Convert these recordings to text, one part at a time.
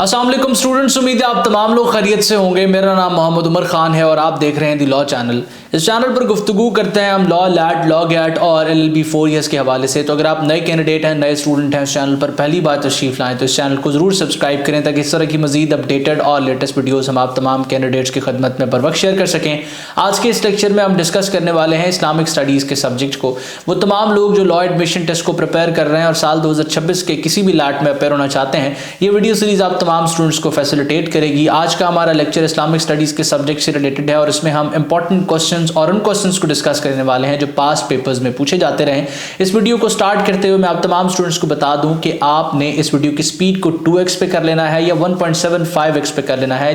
अस्सलाम वालेकुम स्टूडेंट्स, उम्मीद है आप तमाम लोग खैरियत से होंगे। मेरा नाम मोहम्मद उमर खान है और आप देख रहे हैं दी लॉ चैनल। इस चैनल पर गुफ्तगू करते हैं हम लॉ, लैट, लॉ गैट और LLB 4 ईयर्स के हवाले से। तो अगर आप नए कैंडिडेट हैं, नए स्टूडेंट हैं, इस चैनल पर पहली बार तशरीफ लाएं तो इस चैनल को ज़रूर सब्सक्राइब करें ताकि इस तरह की मजीद अपडेटेड और लेटेस्ट वीडियोज़ हम आप तमाम कैंडिडेट्स की खदमत में बर वक्त शेयर कर सकें। आज के इस लेक्चर में हम डिस्कस करने वाले हैं इस्लामिक स्टडीज़ के सब्जेक्ट को। वो तमाम लोग जो लॉ एडमिशन टेस्ट को प्रिपेयर कर रहे हैं और साल 2026 के किसी भी लैट में अपेयर होना चाहते हैं, ये वीडियो सीरीज़ आप तमाम स्टूडेंट्स को फैसिलिटेट करेगी। आज का हमारा लेक्चर इस्लामिक स्टडीज़ के सब्जेक्ट से रिलेटेड है और इसमें हम इंपॉर्टेंट क्वेश्चंस और उन क्वेश्चंस को डिस्कस करने वाले हैं जो पास पेपर्स में पूछे जाते रहे। इस वीडियो को स्टार्ट करते हुए मैं आप तमाम स्टूडेंट्स को बता दूं कि आपने इस वीडियो की स्पीड को 2x पे कर लेना है या 1.75x पे कर लेना है,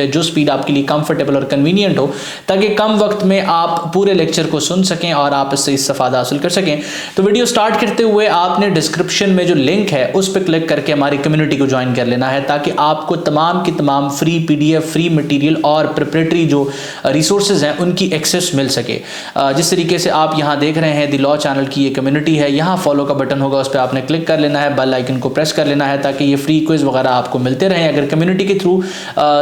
जो स्पीड आपके लिए कंफर्टेबल और कन्वीनियंट हो, ताकि कम वक्त में आप पूरे लेक्चर को सुन सकें और आप इससे इस्तेफादा हासिल कर सकें। तो वीडियो स्टार्ट करते हुए आपने डिस्क्रिप्शन में जो लिंक है उस पर क्लिक करके हमारी कम्युनिटी को ज्वाइन कर लेना है ताकि आपको तमाम की तमाम फ्री PDF, फ्री मटेरियल और प्रिपरेटरी जो रिसोर्सेज हैं उनकी एक्सेस मिल सके। जिस तरीके से आप यहाँ देख रहे हैं दी लॉ चैनल की ये कम्युनिटी है, यहाँ फॉलो का बटन होगा, उस पर आपने क्लिक कर लेना है, बेल आइकन को प्रेस कर लेना है ताकि ये फ्री क्विज वगैरह आपको मिलते रहें। अगर कम्युनिटी के थ्रू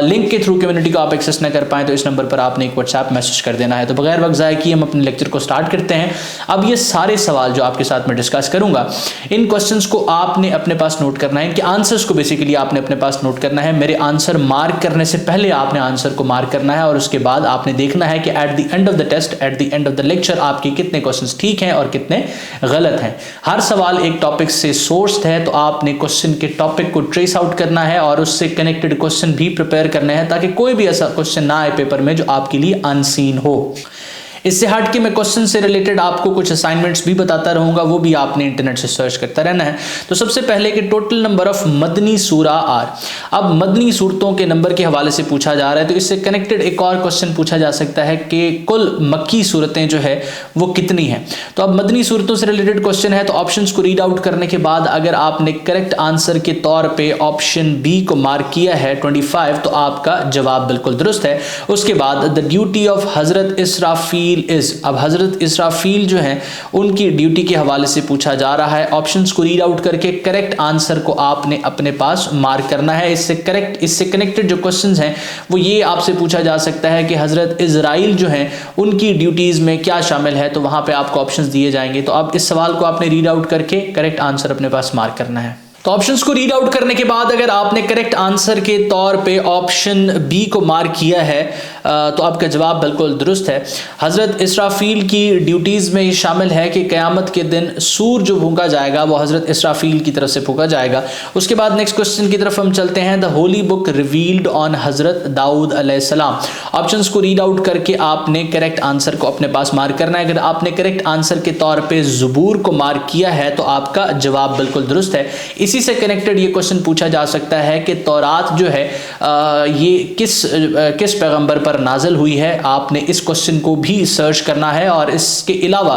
लिंक के थ्रू कम्युनिटी को आप एक्सेस न कर पाएँ तो इस नंबर पर आपने एक व्हाट्सएप मैसेज कर देना है। तो बगैर वक्त ज़ाया किए हम अपने लेक्चर को स्टार्ट करते हैं। अब ये सारे सवाल जो आपके साथ मैं डिस्कस करूँगा, इन क्वेश्चंस को आपने अपने पास नोट करना है, इनके आंसर्स को बेसिकली आपने अपने पास नोट करना है। मेरे आंसर मार्क करने से पहले आपने आंसर को मार्क करना है और उसके बाद आपने देखना है कि at the end of the test, at the end of the lecture आपके कितने क्वेश्चंस ठीक हैं और कितने गलत हैं। हर सवाल एक टॉपिक से सोर्स्ड है, तो आपने क्वेश्चन के टॉपिक को ट्रेस आउट करना है और उससे कनेक्टेड क्वेश्चन भी प्रिपेयर करने हैं ताकि कोई भी ऐसा क्वेश्चन ना आए पेपर में जो आपके लिए अनसीन हो। इससे हट के मैं क्वेश्चन से रिलेटेड आपको कुछ असाइनमेंट्स भी बताता रहूंगा, वो भी आपने इंटरनेट से सर्च करता रहना है। तो सबसे पहले कि टोटल नंबर ऑफ मदनी सूरा आर। अब मदनी सूरतों के नंबर के हवाले से पूछा जा रहा है, तो इससे कनेक्टेड एक और क्वेश्चन पूछा जा सकता है कि कुल मक्की सूरतें जो है वो कितनी हैं। तो अब मदनी सूरतों से रिलेटेड क्वेश्चन है, तो ऑप्शंस को रीड आउट करने के बाद अगर आपने करेक्ट आंसर के तौर पर ऑप्शन बी को मार्क किया है 25, तो आपका जवाब बिल्कुल दुरुस्त है। उसके बाद the duty of Hazrat Israfil is. अब हजरत इसराफील जो है उनकी ड्यूटी के हवाले से पूछा जा रहा है। ऑप्शंस को रीड आउट करके करेक्ट आंसर को आपने अपने पास मार्क करना है। इससे कनेक्टेड जो क्वेश्चंस हैं वो ये आपसे पूछा जा सकता है कि हजरत इजराइल जो है उनकी ड्यूटीज में क्या शामिल है, तो वहां पे आपको ऑप्शंस दिए जाएंगे। तो अब इस सवाल को आपने रीड आउट करके करेक्ट आंसर अपने पास मार्क करना है। तो ऑप्शंस को रीड आउट करने के बाद अगर आपने करेक्ट आंसर के तौर पे ऑप्शन बी को मार्क किया है तो आपका जवाब बिल्कुल दुरुस्त है। हज़रत इसराफील की ड्यूटीज़ में ये शामिल है कि क़यामत के दिन सूर जो फूंका जाएगा वो हज़रत इसराफील की तरफ से फूंका जाएगा। उसके बाद नेक्स्ट क्वेश्चन की तरफ हम चलते हैं। The Holi book revealed on हज़रत दाऊद अलैहिस्सलाम। ऑप्शंस को रीड आउट करके आपने करेक्ट आंसर को अपने पास मार्क करना है। अगर आपने करेक्ट आंसर के तौर पर ज़बूर को मार्क किया है तो आपका जवाब बिल्कुल दुरुस्त है। इसी से कनेक्टेड ये क्वेश्चन पूछा जा सकता है कि तौरात जो है ये किस पैगंबर पर नाज़िल हुई है। आपने इस क्वेश्चन को भी सर्च करना है और इसके अलावा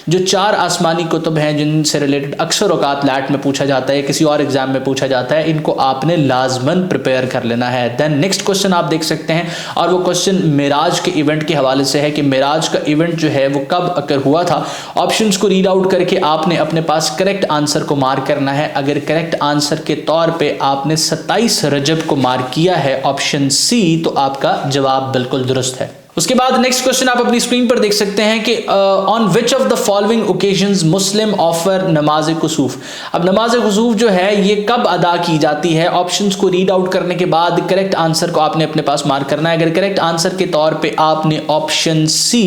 जो 4 आसमानी कुतुब हैं जिनसे रिलेटेड अक्सर औकात लैट में पूछा जाता है, किसी और एग्जाम में पूछा जाता है, इनको आपने लाजमन प्रिपेयर कर लेना है। देन नेक्स्ट क्वेश्चन आप देख सकते हैं और वो क्वेश्चन मेराज के इवेंट के हवाले से है कि मेराज का इवेंट जो है वो कब अकर हुआ था। ऑप्शंस को रीड आउट करके आपने अपने पास करेक्ट आंसर को मार्क करना है। अगर करेक्ट आंसर के तौर पे आपने 27 रजब को मार्क किया है ऑप्शन सी, तो आपका जवाब बिल्कुल दुरुस्त है। उसके बाद नेक्स्ट क्वेश्चन आप अपनी स्क्रीन पर देख सकते हैं कि on which of the following occasions Muslim offer नमाज कुसूफ। अब नमाज कुसूफ जो है ये कब अदा की जाती है। ऑप्शंस को रीड आउट करने के बाद करेक्ट आंसर को आपने अपने पास मार्क करना है। अगर करेक्ट आंसर के तौर पे आपने option C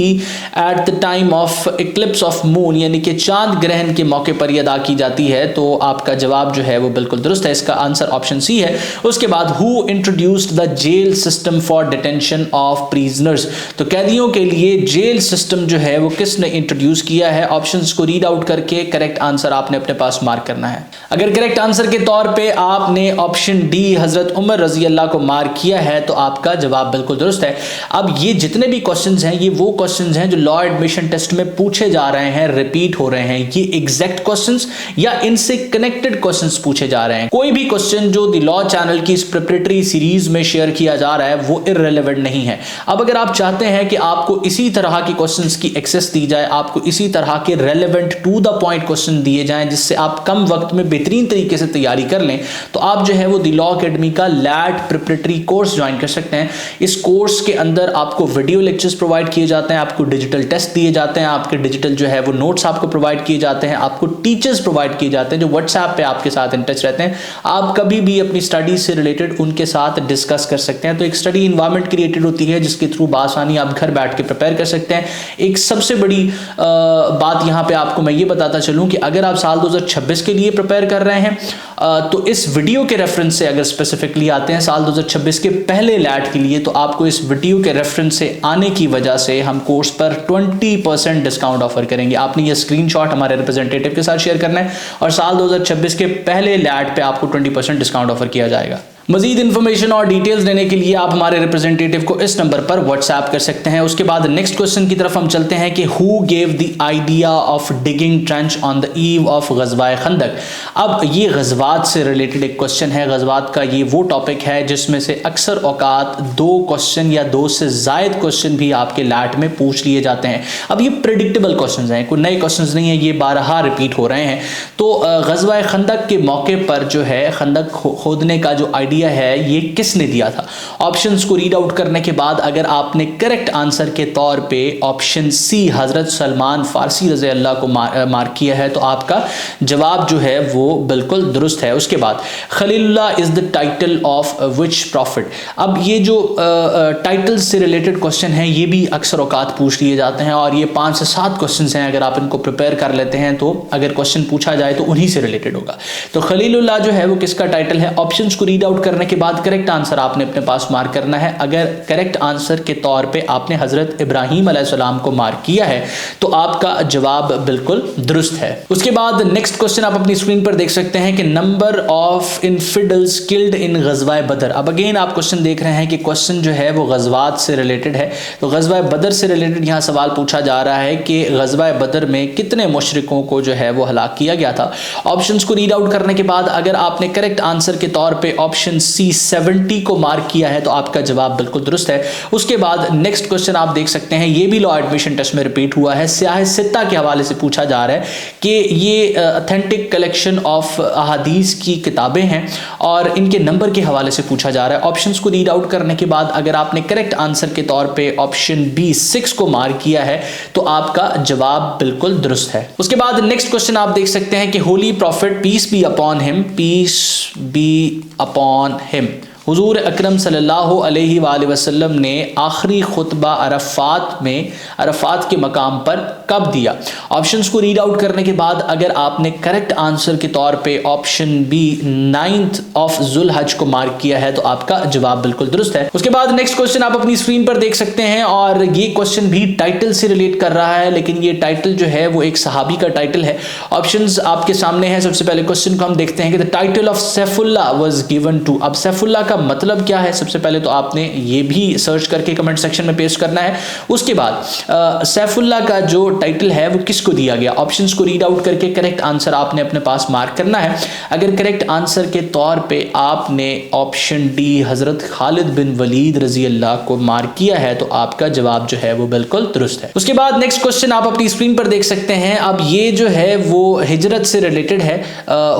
at the time of eclipse of moon यानी कि चांद ग्रहण के मौके पर यह अदा की जाती है तो आपका जवाब जो है वो बिल्कुल दुरुस्त है। इसका आंसर ऑप्शन सी है। उसके बाद who introduced the jail system for detention of prisoners. तो कैदियों के लिए जेल सिस्टम जो है वो किसने इंट्रोड्यूस किया है। ऑप्शंस को रीड आउट करके करेक्ट आंसर आपने अपने पास मार्क करना है। अगर करेक्ट आंसर के तौर पे आपने ऑप्शन डी हजरत उमर रजी अल्लाह को मार्क किया है तो आपका जवाब बिल्कुल दुरुस्त है। अब ये जितने भी क्वेश्चंस हैं ये वो क्वेश्चंस हैं जो लॉ एडमिशन टेस्ट में पूछे जा रहे हैं, रिपीट हो रहे हैं। ये एग्जैक्ट क्वेश्चंस या इनसे कनेक्टेड क्वेश्चंस पूछे जा रहे हैं। कोई भी क्वेश्चन जो द लॉ चैनल की इस प्रिपरेटरी सीरीज में शेयर किया जा रहा है वो इररिलेवेंट नहीं है। अब अगर आप चाहते हैं कि आपको इसी तरह के क्वेश्चंस की एक्सेस दी जाए, आपको इसी तरह के relevant to the point question दिए जाएं जिससे आप कम वक्त में बेहतरीन तरीके से तैयारी कर लें, तो आप जो है वो द लॉ अकेडमी का लैट प्रिपरेटरी कोर्स ज्वाइन कर सकते हैं। इस कोर्स के अंदर आपको वीडियो लेक्चर्स प्रोवाइड किए जाते हैं, आपको डिजिटल टेस्ट दिए जाते हैं, आपके डिजिटल जो है वो नोट्स आपको प्रोवाइड किए जाते हैं, आपको टीचर्स प्रोवाइड किए जाते हैं जो व्हाट्सएप पे आपके साथ इन टच रहते हैं। आप कभी भी अपनी स्टडीज से रिलेटेड उनके साथ डिस्कस कर सकते हैं। तो एक स्टडी इन्वायरमेंट क्रिएटेड होती है जिसके थ्रू बासानी आप घर बैठ के प्रिपेयर कर सकते हैं। एक सबसे बड़ी बात यहाँ पे आपको मैं ये बताता चलूँ कि अगर आप साल 2026 के लिए प्रिपेयर कर रहे हैं तो इस वीडियो के रेफरेंस से अगर स्पेसिफिकली आते हैं साल 2026 के पहले लैट के लिए, तो आपको इस वीडियो के रेफरेंस से आने की वजह से हम कोर्स पर 20% डिस्काउंट ऑफर करेंगे। आपने ये स्क्रीनशॉट हमारे रिप्रेजेंटेटिव के साथ शेयर करना है और साल 2026 के पहले लैट पे आपको 20% डिस्काउंट ऑफर किया जाएगा। मजीद इन्फॉर्मेशन और डिटेल्स देने के लिए आप हमारे रिप्रेजेंटेटिव को इस नंबर पर व्हाट्सएप कर सकते हैं। उसके बाद नेक्स्ट क्वेश्चन की तरफ हम चलते हैं कि who gave the idea of digging trench on the eve of गज़वाए खंदक। अब ये गज़वात से रिलेटेड एक क्वेश्चन है। गज़वात का ये वो टॉपिक है जिसमें से अक्सर औकात 2 क्वेश्चन या 2 से ज़ायद क्वेश्चन भी आपके लैट में पूछ लिए जाते हैं। अब ये प्रेडिक्टेबल क्वेश्चन हैं, कोई नए क्वेश्चन नहीं है, ये बारहा रिपीट हो रहे हैं। तो गज़वाए खंदक के मौके पर जो है खंदक खोदने का जो आइडिया है ये किसने दिया था? ऑप्शंस को रीड आउट करने के बाद अगर आपने करेक्ट आंसर के तौर पे ऑप्शन सी हजरत सलमान फारसी रज़ी अल्लाह को मार्क किया है तो आपका जवाब जो है वो बिल्कुल दुरुस्त है। उसके बाद Khalilullah is the title of which profit. अब ये जो टाइटल से रिलेटेड क्वेश्चन है ये भी अक्सर औकात पूछ लिए जाते हैं और ये 5 से 7 क्वेश्चन हैं। अगर आप इनको प्रिपेयर कर लेते हैं तो अगर क्वेश्चन पूछा जाए तो उन्हीं से रिलेटेड होगा। तो खलीलुल्लाह जो है वो किसका टाइटल है? ऑप्शंस को रीड आउट करने के बाद करेक्ट आंसर आपने अपने पास मार्क करना है। अगर करेक्ट आंसर के तौर पे आपने हजरत इब्राहीम अलैहिस्सलाम को मार्क किया है तो आपका जवाब बिल्कुल दुरुस्त है। उसके बाद नेक्स्ट क्वेश्चन आप अपनी स्क्रीन पर देख सकते हैं कि number of infidels killed in Ghazwa बदर। अब अगेन आप क्वेश्चन देख रहे हैं कि क्वेश्चन जो है वो गज़वात से रिलेटेड है। तो गज़वाए बदर से रिलेटेड यहाँ सवाल पूछा जा रहा है कि गज़वाए बदर में कितने मुशरिकों को जो है वो हलाक किया गया था। ऑप्शंस को रीड आउट करने के बाद अगर आपने करेक्ट आंसर के तौर पे ऑप्शन सी 70 को मार्क किया है तो आपका जवाब बिल्कुल दुरुस्त है। उसके बाद नेक्स्ट क्वेश्चन आप देख सकते हैं, ये भी लॉ एडमिशन टेस्ट में रिपीट हुआ है। सियाह सित्ता के हवाले से पूछा जा रहा है कि ये ऑथेंटिक कलेक्शन ऑफ अहादीस की किताबें हैं और इनके नंबर के हवाले से पूछा जा रहा है। ऑप्शंस को रीड आउट करने के बाद अगर आपने करेक्ट आंसर के तौर पे ऑप्शन बी 6 को मार्क किया है तो आपका जवाब बिल्कुल दुरुस्त है। उसके बाद नेक्स्ट क्वेश्चन आप देख सकते हैं कि holy prophet peace be upon him, peace be upon him, हुजूर अकरम सल्लल्लाहु अलैहि वसल्लम ने आखिरी खुतबा अरफात के मकाम पर कब दिया? ऑप्शंस को रीड आउट करने के बाद अगर आपने करेक्ट आंसर के तौर पे ऑप्शन बी 9 ऑफ जुल्हज को मार्क किया है तो आपका जवाब बिल्कुल दुरुस्त है। उसके बाद नेक्स्ट क्वेश्चन आप अपनी स्क्रीन पर देख सकते हैं और ये क्वेश्चन भी टाइटल से रिलेट कर रहा है, लेकिन ये टाइटल जो है वो एक सहाबी का टाइटल है। ऑप्शंस आपके सामने है। सबसे पहले क्वेश्चन को हम देखते हैं कि the title of Saifullah was given to. अब सैफुल्लाह का मतलब क्या है? सबसे पहले तो आपने ये भी सर्च करके कमेंट सेक्शन में पेस्ट करना है। उसके बाद सैफुल्लाह का जो टाइटल है वो किसको दिया गया? ऑप्शंस को रीड आउट करके करेक्ट आंसर आपने अपने पास मार्क करना है। अगर करेक्ट आंसर के तौर पे आपने ऑप्शन डी हजरत खालिद बिन वलीद रजी अल्लाह को मार्क किया है तो आपका जवाब जो है वो बिल्कुल दुरुस्त है। उसके बाद नेक्स्ट क्वेश्चन आप अपनी स्क्रीन पर देख सकते हैं। अब ये जो है वो हिजरत से रिलेटेड है।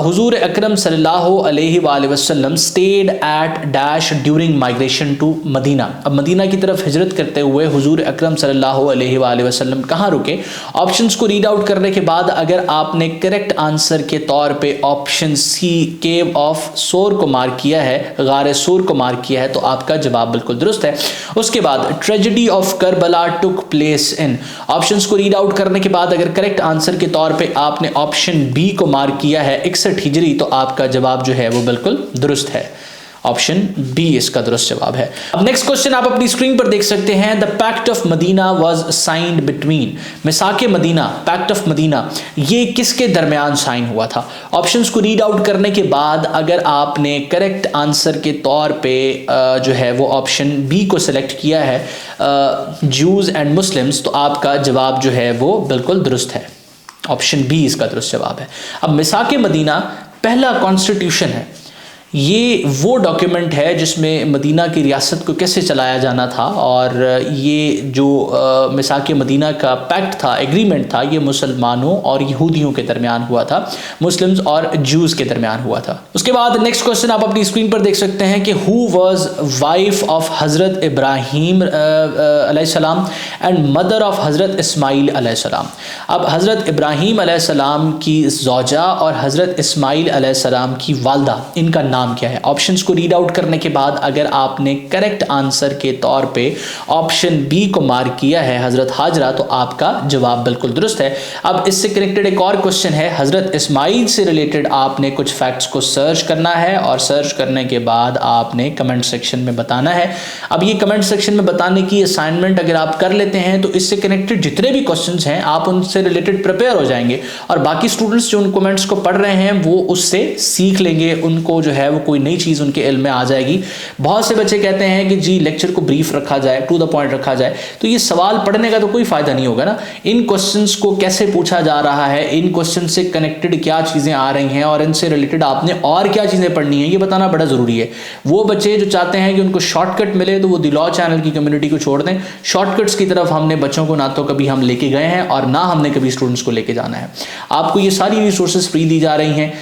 हुजूर अकरम सल्लल्लाहु अलैहि वसल्लम stayed at dash during migration to Medina. अब मदीना की तरफ हिजरत करते हुए हुजूर अकरम सल्लल्लाहु अलैहि वसल्लम कहाँ रुके? ऑप्शंस को रीड आउट करने के बाद अगर आपने करेक्ट आंसर के तौर पे ऑप्शन सी केव ऑफ सोर को मार्क किया है, गारे सोर को मार्क किया है तो आपका जवाब बिल्कुल दुरुस्त है। उसके बाद tragedy of Karbala took place in. Options को रीड आउट करने के बाद अगर करेक्ट आंसर के तौर पे आपने ऑप्शन बी को मार्क किया है 61 हिजरी तो आपका जवाब जो है वो बिल्कुल दुरुस्त है। ऑप्शन बी इसका दुरुस्त जवाब है। अब नेक्स्ट क्वेश्चन आप अपनी स्क्रीन पर देख सकते हैं। The pact of Medina was signed between. मिसाक मदीना, पैक्ट ऑफ मदीना, ये किसके दरमियान साइन हुआ था? ऑप्शंस को रीड आउट करने के बाद अगर आपने करेक्ट आंसर के तौर पे जो है वो ऑप्शन बी को सिलेक्ट किया है जूज एंड मुस्लिम्स तो आपका जवाब जो है वो बिल्कुल दुरुस्त है। ऑप्शन बी इसका दुरुस्त जवाब है। अब मिसाक मदीना पहला कॉन्स्टिट्यूशन है, ये वो डॉक्यूमेंट है जिसमें मदीना की रियासत को कैसे चलाया जाना था, और ये जो मिसाक मदीना का पैक्ट था, एग्रीमेंट था, ये मुसलमानों और यहूदियों के दरमियान हुआ था, मुस्लिम्स और जूस के दरमियान हुआ था। उसके बाद नेक्स्ट क्वेश्चन आप अपनी स्क्रीन पर देख सकते हैं कि हु वाज वाइफ ऑफ हज़रत इब्राहीम अलैहिस्सलाम एंड मदर ऑफ हज़रत इस्माइल अलैहिस्सलाम। अब हज़रत इब्राहीम अलैहिस्सलाम की ज़ौजा और हज़रत इस्माइल अलैहिस्सलाम की वालदा, इनका नाम क्या है? ऑप्शंस को रीड आउट करने के बाद अगर आपने करेक्ट आंसर के तौर पे ऑप्शन बी को मार्क किया है हजरत हाजरा, तो आपका जवाब बिल्कुल दुरुस्त है। अब इससे कनेक्टेड एक और क्वेश्चन है, हजरत इस्माइल से रिलेटेड आपने कुछ फैक्ट्स को सर्च करना है और सर्च करने के बाद आपने कमेंट सेक्शन में बताना है। अब ये कमेंट सेक्शन में बताने की असाइनमेंट अगर आप कर लेते हैं तो इससे कनेक्टेड जितने भी क्वेश्चंस हैं आप उनसे रिलेटेड प्रिपेयर हो जाएंगे, और बाकी स्टूडेंट्स जो उन कमेंट्स को पढ़ रहे हैं वो उससे सीख लेंगे, उनको जो है वो कोई नई चीज़ उनके इल्म में आ जाएगी। बहुत से बच्चे कहते हैं कि जी लेक्चर को ब्रीफ रखा जाए, टू द पॉइंट रखा जाए, तो ये सवाल पढ़ने का तो कोई फ़ायदा नहीं होगा ना। इन क्वेश्चंस को कैसे पूछा जा रहा है, इन क्वेश्चन से कनेक्टेड क्या चीज़ें आ रही हैं और इनसे रिलेटेड आपने और क्या चीज़ें पढ़नी है, ये बताना बड़ा ज़रूरी है। वो बच्चे जो चाहते हैं कि उनको शॉर्टकट मिले तो वो द लॉ चैनल की कम्युनिटी को छोड़ दें। शॉर्टकट्स की तरफ हमने बच्चों को ना तो कभी हम लेके गए हैं और ना हमने कभी स्टूडेंट्स को लेके जाना है। आपको ये सारी रिसोर्सेज फ्री दी जा रही हैं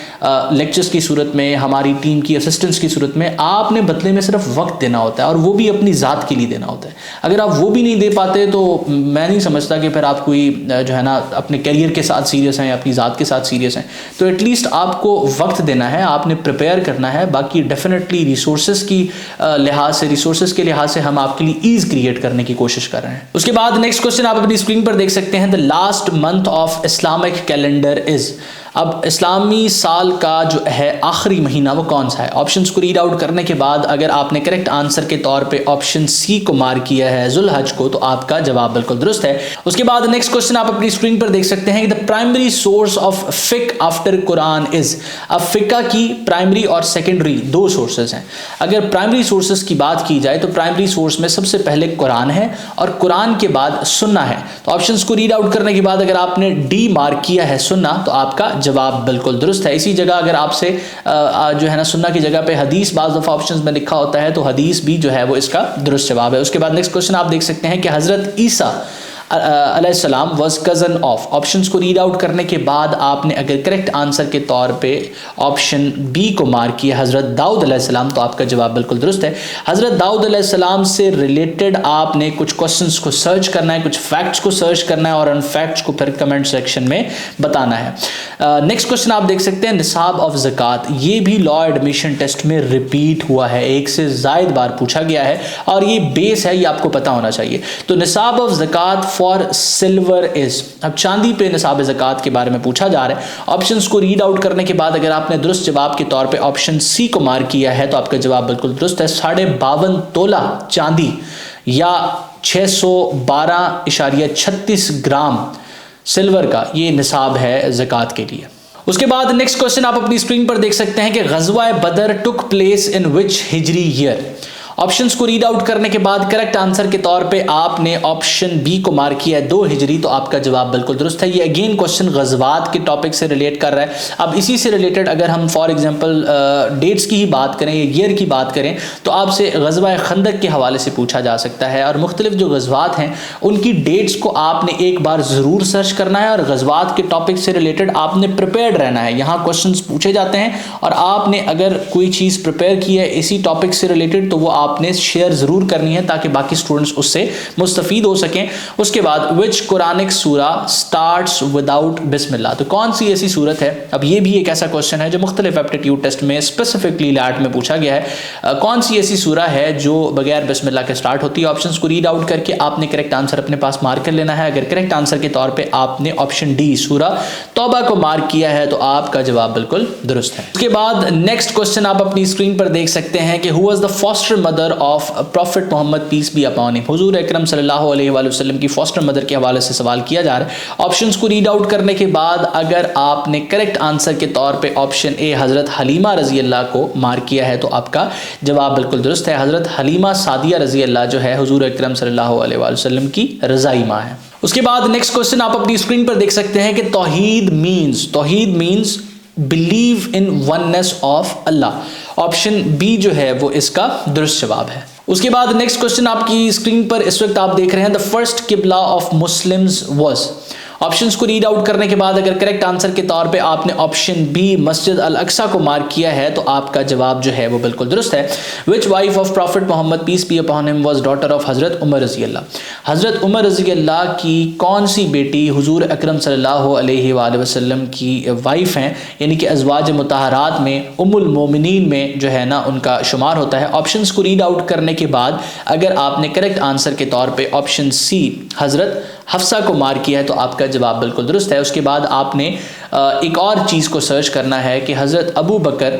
लेक्चर्स की सूरत में, हमारी टीम की असिस्टेंस की सूरत में। आपने बदले में सिर्फ वक्त देना होता है और वो भी अपनी ज़ात के लिए देना होता है। अगर आप वो भी नहीं दे पाते तो मैं नहीं समझता कि फिर आप कोई जो है ना अपने करियर के साथ सीरियस हैं, अपनी ज़ात के साथ सीरियस हैं। तो एटलीस्ट आपको वक्त देना है, आपने प्रिपेयर करना है। बाकी डेफिनेटली रिसोर्सेज की लिहाज से, रिसोर्सेज के लिहाज से हम आपके लिए ईज क्रिएट करने की कोशिश कर रहे हैं। उसके बाद नेक्स्ट क्वेश्चन आप अपनी स्क्रीन पर देख सकते हैं, the last month of Islamic calendar is. अब इस्लामी साल का जो है आखिरी महीना वो कौन सा है? ऑप्शंस को रीड आउट करने के बाद अगर आपने करेक्ट आंसर के तौर पे ऑप्शन सी को मार्क किया है जुल्हज को, तो आपका जवाब बिल्कुल दुरुस्त है। उसके बाद नेक्स्ट क्वेश्चन आप अपनी स्क्रीन पर देख सकते हैं कि the primary source of fiqh after Quran is. अब फिका की प्राइमरी और सेकेंडरी दो सोर्सेज हैं। अगर प्राइमरी सोर्सेज की बात की जाए तो प्राइमरी सोर्स में सबसे पहले कुरान है और कुरान के बाद सुन्ना है। तो ऑप्शंस को रीड आउट करने के बाद अगर आपने डी मार्क किया है सुन्ना, तो आपका जवाब बिल्कुल दुरुस्त है। इसी जगह अगर आपसे जो है ना सुन्ना की जगह पे हदीस बाज़ दफ़ा ऑप्शंस में लिखा होता है तो हदीस भी जो है वो इसका दुरुस्त जवाब है। उसके बाद नेक्स्ट क्वेश्चन आप देख सकते हैं कि हज़रत ईसा अलैहिस्सलाम वाज कज़न ऑफ। ऑप्शंस को रीड आउट करने के बाद आपने अगर करेक्ट आंसर के तौर पे ऑप्शन बी को मार्क किया हज़रत दाऊद अलैहिस्सलाम, तो आपका जवाब बिल्कुल दुरुस्त है। हज़रत दाऊद अलैहिस्सलाम से रिलेटेड आपने कुछ क्वेश्चंस को सर्च करना है, कुछ फैक्ट्स को सर्च करना है और उन फैक्ट्स को फिर कमेंट सेक्शन में बताना है। नेक्स्ट क्वेश्चन आप देख सकते हैं निसाब ऑफ ज़कात। ये भी लॉ एडमिशन टेस्ट में रिपीट हुआ है, एक से ज़ायद बार पूछा गया है और ये बेस है, ये आपको पता होना चाहिए। तो निसाब ऑफ ज़कात फॉर सिल्वर इज। अब चांदी पे निसाब ज़कात के बारे में पूछा जा रहा है। ऑप्शंस को रीड आउट करने के बाद अगर आपने दुरुस्त जवाब के तौर पे ऑप्शन सी को मार्क किया है तो आपका जवाब बिल्कुल दुरुस्त है। 52.5 तोला चांदी या 612.36 ग्राम सिल्वर का ये निसाब है ज़कात के लिए। उसके बाद नेक्स्ट क्वेश्चन आप अपनी स्क्रीन पर देख सकते हैं कि ग़ज़वा बदर took place in which Hijri year. Options को रीड आउट करने के बाद करेक्ट आंसर के तौर पे आपने ऑप्शन बी को मार्क किया है 2 हिजरी, तो आपका जवाब बिल्कुल दुरुस्त है। ये अगेन क्वेश्चन ग़ज़वात के टॉपिक से रिलेट कर रहा है। अब इसी से रिलेटेड अगर हम फॉर एग्जांपल डेट्स की ही बात करें या ईयर की बात करें तो आपसे ग़ज़वा खंदक के हवाले से पूछा जा सकता है और मुख्तलिफ जो ग़ज़वात हैं उनकी डेट्स को आपने एक बार ज़रूर सर्च करना है और ग़ज़वात के टॉपिक से रिलेटेड आपने प्रिपेयर्ड रहना है। यहाँ क्वेश्चन पूछे जाते हैं और आपने अगर कोई चीज़ प्रिपेयर की है इसी टॉपिक से रिलेटेड तो वो आपने शेयर जरूर करनी है ताकि बाकी स्टूडेंट्स उससे मुस्तफीद हो सकें। उसके बाद विच कुरानिक सूरा स्टार्ट्स विदाउट बिस्मिल्लाह। तो कौन सी ऐसी सूरत है? अब ये भी एक ऐसा क्वेश्चन है जो मुख्तलिफ एप्टीट्यूड टेस्ट में स्पेसिफिकली लैट में पूछा गया है। कौन सी ऐसी सूरा है जो बगैर बिस्मिल्लाह के स्टार्ट होती है? ऑप्शंस को रीड आउट करके आपने करेक्ट आंसर अपने पास मार्क कर लेना है। अगर करेक्ट आंसर के तौर पर आपने ऑप्शन डी सूरा तौबा को मार्क किया है तो आपका जवाब बिल्कुल दुरुस्त है। उसके बाद नेक्स्ट क्वेश्चन आप अपनी स्क्रीन पर देख सकते हैं कि who was the foster mother of prophet Muhammad peace be upon him. हुजूर अकरम सल्लल्लाहु अलैहि वसल्लम की फॉस्टर मदर के हवाले से सवाल किया जा रहा है। ऑप्शंस को रीड आउट करने के बाद अगर आपने करेक्ट आंसर के तौर पे ऑप्शन ए हज़रत हलीमा रज़ी अल्लाह को मार्क किया है तो आपका जवाब बिल्कुल दुरुस्त है। हज़रत हलीमा सादिया रज़ी अल्लाह जो है हुजूर अकरम सल्लल्लाहु अलैहि वसल्लम की रज़ाई माँ है। उसके बाद नेक्स्ट क्वेश्चन आप अपनी स्क्रीन पर देख सकते हैं कि तौहीद means believe in oneness of Allah. Option B जो है वो इसका दुरुस्त जवाब है। उसके बाद नेक्स्ट क्वेश्चन आपकी स्क्रीन पर इस वक्त आप देख रहे हैं, द फर्स्ट किबला ऑफ मुस्लिम्स वाज। ऑप्शंस को रीड आउट करने के बाद अगर करेक्ट आंसर के तौर पे आपने ऑप्शन बी मस्जिद अल अक्सा को मार्क किया है तो आपका जवाब जो है वो बिल्कुल दुरुस्त है। Which wife of prophet Muhammad peace be upon him was daughter of हजरत उमर रजी अल्लाह। हजरत उमर रजी अल्लाह की कौन सी बेटी हुजूर अकरम सल्लल्लाहु अलैहि वसल्लम की वाइफ हैं, यानी कि अज़वाज मुतहरात में उम्मुल मोमिनीन में जो है ना उनका शुमार होता है। ऑप्शंस को रीड आउट करने के बाद अगर आपने करेक्ट आंसर के तौर पे ऑप्शन सी हजरत हफ्सा को मार्क किया है तो आपका जवाब बिल्कुल दुरुस्त है। उसके बाद आपने एक और चीज़ को सर्च करना है कि हज़रत अबू बकर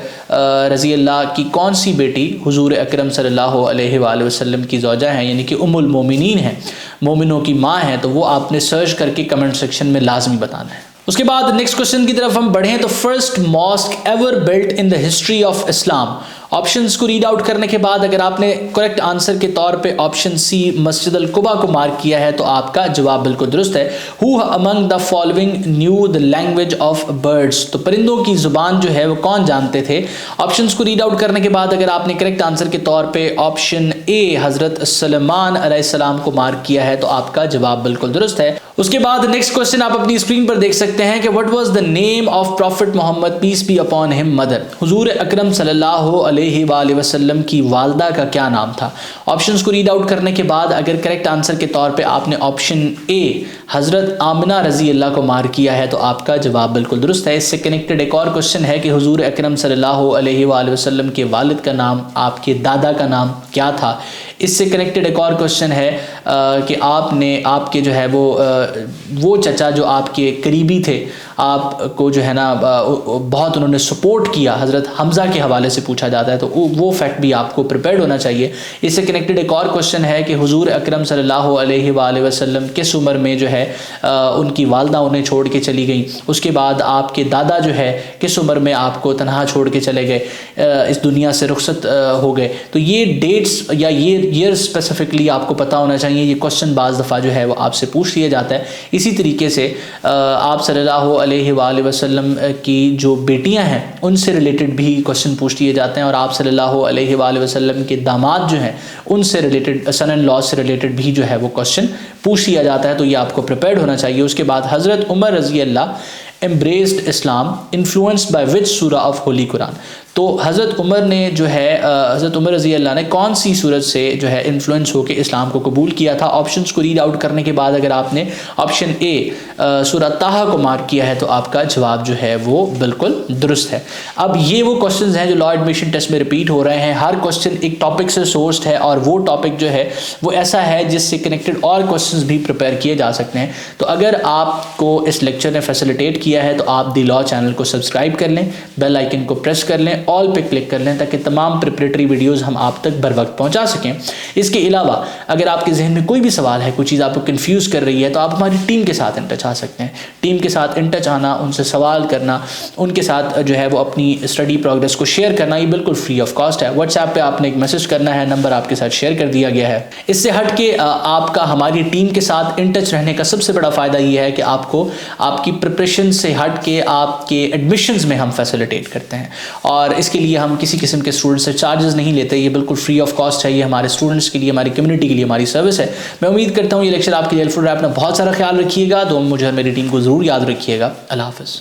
रज़ी अल्लाह की कौन सी बेटी हुजूर अकरम सल्लल्लाहु अलैहि वसल्लम की ज़ौजा हैं, यानी कि उम्मुल मोमिनीन हैं, मोमिनों की माँ हैं, तो वो आपने सर्च करके कमेंट सेक्शन में लाजमी बताना है। उसके बाद नेक्स्ट क्वेश्चन की तरफ हम बढ़ें तो first mosque ever built in the history of Islam. Options को रीड आउट करने के बाद अगर आपने करेक्ट आंसर के तौर पे ऑप्शन सी मस्जिद अल कुबा को मार्क किया है तो आपका जवाब बिल्कुल दुरुस्त है। Who among the following new the language of birds, तो परिंदों की जुबान जो है वो कौन जानते थे। ऑप्शंस को रीड आउट करने के बाद अगर आपने करेक्ट आंसर के तौर पे ऑप्शन ए हजरत सलेमान अलैहिस्सलाम को मार्क किया है तो आपका जवाब बिल्कुल दुरुस्त है। उसके बाद नेक्स्ट क्वेश्चन आप अपनी स्क्रीन पर देख सकते हैं कि what was the name of prophet Muhammad peace be upon him mother. हुजूर अकरम सल्लल्लाहु अलैहि वसल्लम की वालदा का क्या नाम था। ऑप्शंस को रीड आउट करने के बाद अगर करेक्ट आंसर के तौर पे आपने ऑप्शन ए हजरत आमिना रजी अल्लाह को मार्क किया है तो आपका जवाब बिल्कुल दुरुस्त है। इससे कनेक्टेड एक और क्वेश्चन है कि हुजूर अकरम सल्लल्लाहु अलैहि वसल्लम के वालिद का नाम, आपके दादा का नाम क्या था। इससे कनेक्टेड एक और क्वेश्चन है कि आपके जो है वो चचा जो आपके करीबी थे, आपको जो है ना बहुत उन्होंने सपोर्ट किया, हज़रत हमज़ा के हवाले से पूछा जाता है, तो वो फैक्ट भी आपको प्रिपेयर्ड होना चाहिए। इससे कनेक्टेड एक और क्वेश्चन है कि हुजूर अकरम सल्लल्लाहु अलैहि वसल्लम किस उम्र में जो है उनकी वालदा उन्हें छोड़ के चली गई। उसके बाद आपके दादा जो है किस उम्र में आपको तनहा छोड़ के चले गए, इस दुनिया से रुखसत हो गए। तो ये डेट्स या ये ईयर स्पेसिफिकली आपको पता होना चाहिए। ये क्वेश्चन बाज़ दफ़ा जो है वो आपसे पूछ लिया जाता है। इसी तरीके से आप सल्लल्लाहु अलैहि वसल्लम की जो बेटियां हैं उनसे रिलेटेड भी क्वेश्चन पूछ लिए जाते हैं, और आप सल्लल्लाहु अलैहि वसल्लम के दामाद जो हैं उनसे रिलेटेड, सन इन लॉ से रिलेटेड भी जो है वो क्वेश्चन पूछ लिया जाता है। तो ये आपको प्रिपेयर्ड होना चाहिए। उसके बाद हज़रत उमर रज़ी अल्लाह embraced Islam influenced by which surah of Holi Quran. तो हज़रत उमर ने जो है हज़रत उमर रज़ी अल्लाह ने कौन सी सूरत से जो है इन्फ्लुएंस होकर इस्लाम को कबूल किया था। ऑप्शंस को रीड आउट करने के बाद अगर आपने ऑप्शन ए सूरह ताहा को मार्क किया है तो आपका जवाब जो है वो बिल्कुल दुरुस्त है। अब ये वो क्वेश्चंस हैं जो लॉ एडमिशन टेस्ट में रिपीट हो रहे हैं। हर क्वेश्चन एक टॉपिक से सोर्स्ड है और वो टॉपिक जो है वो ऐसा है जिससे कनेक्टेड और क्वेश्चंस भी प्रिपेयर किए जा सकते हैं। तो अगर आपको इस लेक्चर ने फैसिलिटेट किया है तो आप दी लॉ चैनल को सब्सक्राइब कर लें, बेल आइकन को प्रेस कर लें, ऑल पे क्लिक कर लें ताकि तमाम प्रिपरेटरी वीडियोस हम आप तक बर वक्त पहुंचा सकें। इसके अलावा अगर आपके जहन में कोई भी सवाल है, कोई चीज़ आपको कंफ्यूज कर रही है, तो आप हमारी टीम के साथ इन टच आ सकते हैं। टीम के साथ इन टच आना, उनसे सवाल करना, उनके साथ जो है वो अपनी स्टडी प्रोग्रेस को शेयर करना, ये बिल्कुल फ्री ऑफ कॉस्ट है। व्हाट्सएप पे आपने एक मैसेज करना है, नंबर आपके साथ शेयर कर दिया गया है। इससे हट के आपका हमारी टीम के साथ इन टच रहने का सबसे बड़ा फ़ायदा ये है कि आपको आपकी प्रिपरेशन से हट के आपके एडमिशन्स में हम फैसिलिटेट करते हैं, और इसके लिए हम किसी किस्म के स्टूडेंट से चार्जेस नहीं लेते। ये बिल्कुल फ्री ऑफ कॉस्ट है। ये हमारे स्टूडेंट्स के लिए, हमारी कम्युनिटी के लिए हमारी सर्विस है। मैं उम्मीद करता हूँ ये लेक्चर आपके लिए हेल्पफुल रहा। अपना बहुत सारा ख्याल रखिएगा। तो मुझे और मेरी टीम को ज़रूर याद रखिएगा। अल्लाह हाफ़िज़।